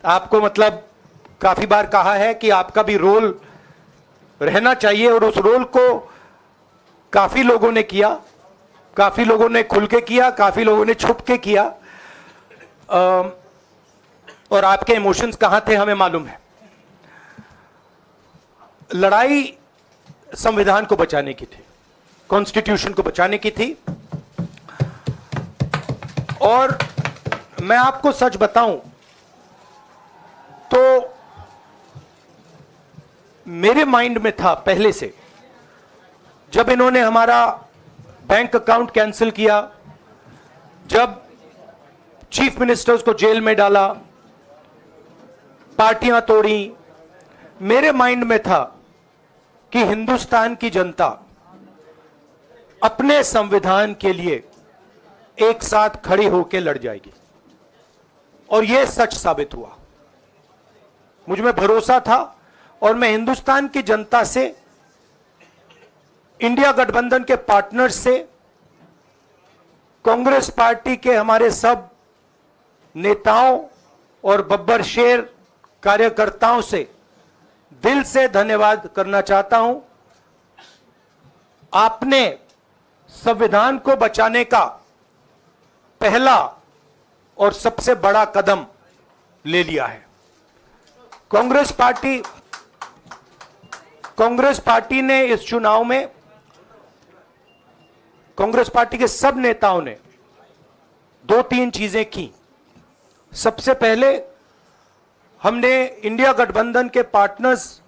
आपको मतलब काफी बार कहा है कि आपका भी रोल रहना चाहिए, और उस रोल को काफी लोगों ने किया, काफी लोगों ने खुल के किया, काफी लोगों ने छुप के किया, और आपके इमोशंस कहां थे हमें मालूम है। लड़ाई संविधान को बचाने की थी, कॉन्स्टिट्यूशन को बचाने की थी। और मैं आपको सच बताऊं तो मेरे माइंड में था पहले से, जब इन्होंने हमारा बैंक अकाउंट कैंसिल किया, जब चीफ मिनिस्टर्स को जेल में डाला, पार्टियां तोड़ी, मेरे माइंड में था कि हिंदुस्तान की जनता अपने संविधान के लिए एक साथ खड़ी होकर लड़ जाएगी, और यह सच साबित हुआ। मुझ में भरोसा था, और मैं हिंदुस्तान की जनता से, इंडिया गठबंधन के पार्टनर्स से, कांग्रेस पार्टी के हमारे सब नेताओं और बब्बर शेर कार्यकर्ताओं से दिल से धन्यवाद करना चाहता हूं। आपने संविधान को बचाने का पहला और सबसे बड़ा कदम ले लिया है। कांग्रेस पार्टी ने इस चुनाव में, कांग्रेस पार्टी के सब नेताओं ने 2-3 चीजें की। सबसे पहले हमने इंडिया गठबंधन के पार्टनर्स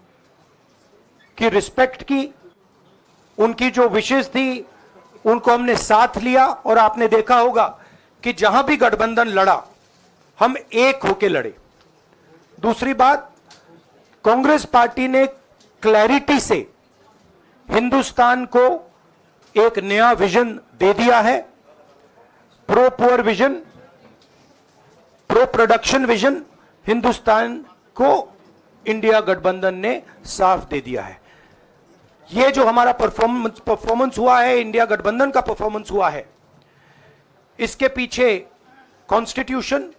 की रिस्पेक्ट की, उनकी जो विशेष थी उनको हमने साथ लिया, और आपने देखा होगा कि जहां भी गठबंधन लड़ा हम एक होकर लड़े। दूसरी बात, कांग्रेस पार्टी ने क्लैरिटी से हिंदुस्तान को एक नया विजन दे दिया है, pro poor vision, pro production vision Hindustan को इंडिया गठबंधन ने साफ दे दिया है। यह जो हमारा परफॉर्मेंस हुआ है, इंडिया गठबंधन का परफॉर्मेंस हुआ है, इसके पीछे कॉन्स्टिट्यूशन,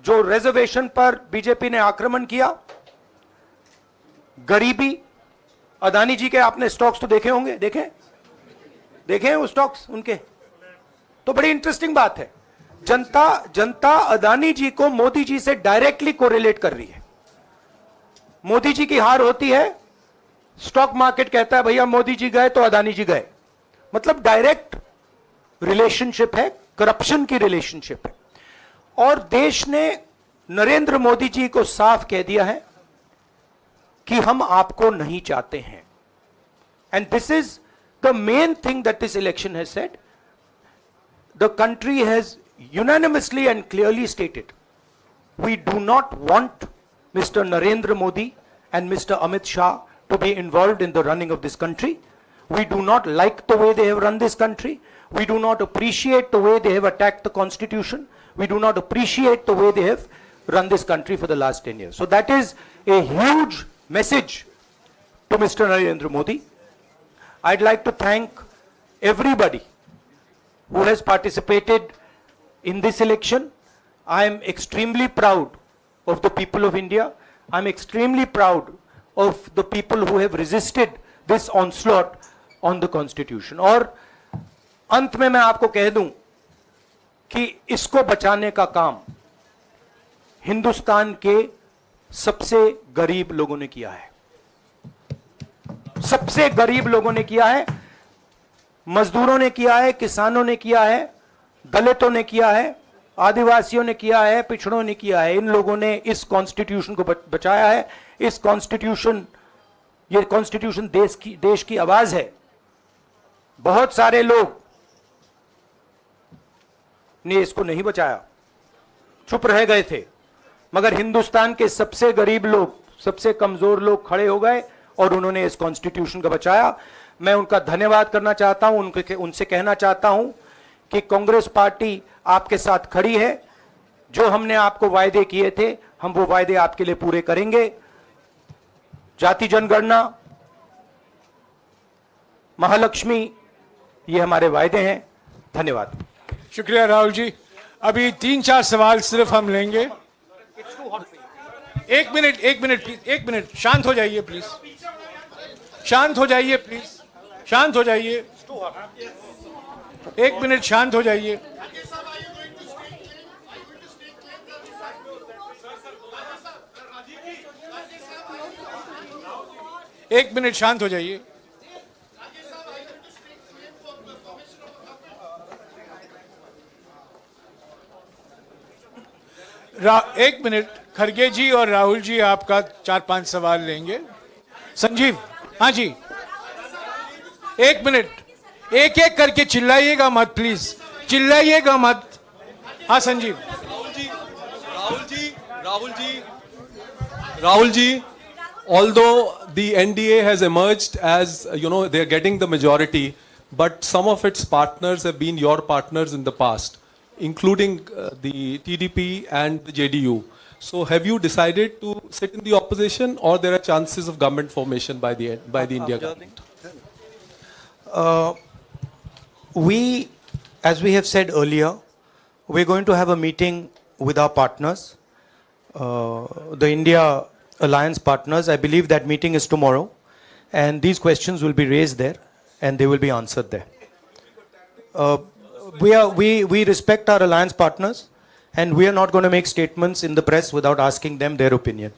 जो रिजर्वेशन पर बीजेपी ने आक्रमण किया, गरीबी, अदानी जी के आपने स्टॉक्स तो देखे होंगे, देखे हैं वो स्टॉक्स उनके, तो बड़ी इंटरेस्टिंग बात है। जनता अदानी जी को मोदी जी से डायरेक्टली कोरिलेट कर रही है। मोदी जी की हार होती है, स्टॉक मार्केट कहता है भैया मोदी जी गए तो अदानी जी गए, मतलब डायरेक्ट रिलेशनशिप है, करप्शन की रिलेशनशिप है। और देश ने नरेंद्र मोदी जी को साफ कह दिया है कि हम आपको नहीं चाहते हैं। And this is the main thing that this election has said. The country has unanimously and clearly stated, we do not want Mr. Narendra Modi and Mr. Amit Shah to be involved in the running of this country. We do not like the way they have run this country. We do not appreciate the way they have attacked the constitution. We do not appreciate the way they have run this country for the last 10 years. So that is a huge message to Mr. Narendra Modi. I'd like to thank everybody who has participated in this election. I am extremely proud of the people of India. I am extremely proud of the people who have resisted this onslaught on the constitution. और अंत में मैं आपको कह दूं कि इसको बचाने का काम हिंदुस्तान के सबसे गरीब लोगों ने किया है, सबसे गरीब लोगों ने किया है, मजदूरों ने किया है, किसानों ने किया है, दलितों ने किया है, आदिवासियों ने किया है, पिछड़ों ने किया है। इन लोगों ने इस कॉन्स्टिट्यूशन को बचाया है। इस कॉन्स्टिट्यूशन, ये कॉन्स्टिट्यूशन देश की आवाज है। बहुत सारे लोग ने इसको नहीं बचाया, चुप रह गए थे, मगर हिंदुस्तान के सबसे गरीब लोग, सबसे कमजोर लोग खड़े हो गए और उन्होंने इस कॉन्स्टिट्यूशन को बचाया। मैं उनका धन्यवाद करना चाहता हूं, उनसे कहना चाहता हूं कि कांग्रेस पार्टी आपके साथ खड़ी है। जो हमने आपको वायदे किए थे, हम वो वायदे आपके लिए पूरे करेंगे। जाति जनगणना, महालक्ष्मी, ये हमारे वायदे हैं। धन्यवाद। शुक्रिया राहुल जी। अभी 3-4 सवाल सिर्फ हम लेंगे। एक मिनट प्लीज, एक मिनट, शांत हो जाइए प्लीज, शांत हो जाइए प्लीज, शांत हो जाइए, एक मिनट शांत हो जाइए। एक मिनट शांत हो जाइए। एक मिनट, खड़गे जी और राहुल जी आपका 4-5 सवाल लेंगे। संजीव, हाँ जी, एक मिनट, एक एक करके चिल्लाइएगा मत प्लीज, चिल्लाइएगा मत। हाँ Sanjeev. Rahul ji, although the NDA has emerged as, they are getting the majority, but some of its partners have been your partners in the past, including the TDP and the JDU. So have you decided to sit in the opposition, or there are chances of government formation by the India government? We, as we have said earlier, we're going to have a meeting with our partners, the India Alliance partners. I believe that meeting is tomorrow, and these questions will be raised there, and they will be answered there. We respect our alliance partners, and we are not going to make statements in the press without asking them their opinion.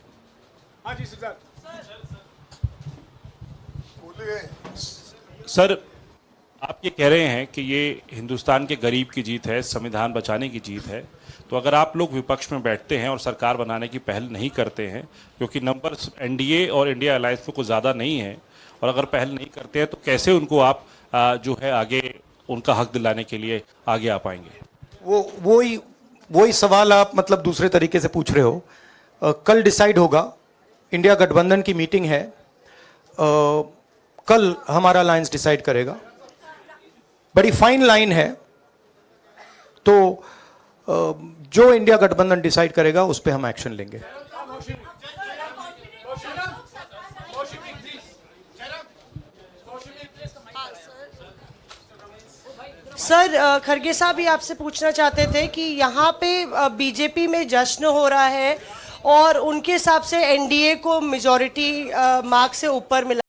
Sir, आप ये कह रहे हैं कि ये हिंदुस्तान के गरीब की जीत है, संविधान बचाने की जीत है, तो अगर आप लोग विपक्ष में बैठते हैं और सरकार बनाने की पहल नहीं करते हैं, क्योंकि नंबर्स एनडीए और इंडिया अलायंस में कुछ ज़्यादा नहीं है, और अगर पहल नहीं करते हैं तो कैसे उनको आप जो है आगे उनका हक दिलाने के लिए आगे आ पाएंगे? वही सवाल आप मतलब दूसरे तरीके से पूछ रहे हो। कल डिसाइड होगा, इंडिया गठबंधन की मीटिंग है, कल हमारा अलायंस डिसाइड करेगा। बड़ी फाइन लाइन है, तो जो इंडिया गठबंधन डिसाइड करेगा उस पर हम एक्शन लेंगे। सर, खड़गे साहब भी आपसे पूछना चाहते थे कि यहाँ पे बीजेपी में जश्न हो रहा है और उनके हिसाब से एनडीए को मेजॉरिटी मार्क्स से ऊपर मिला।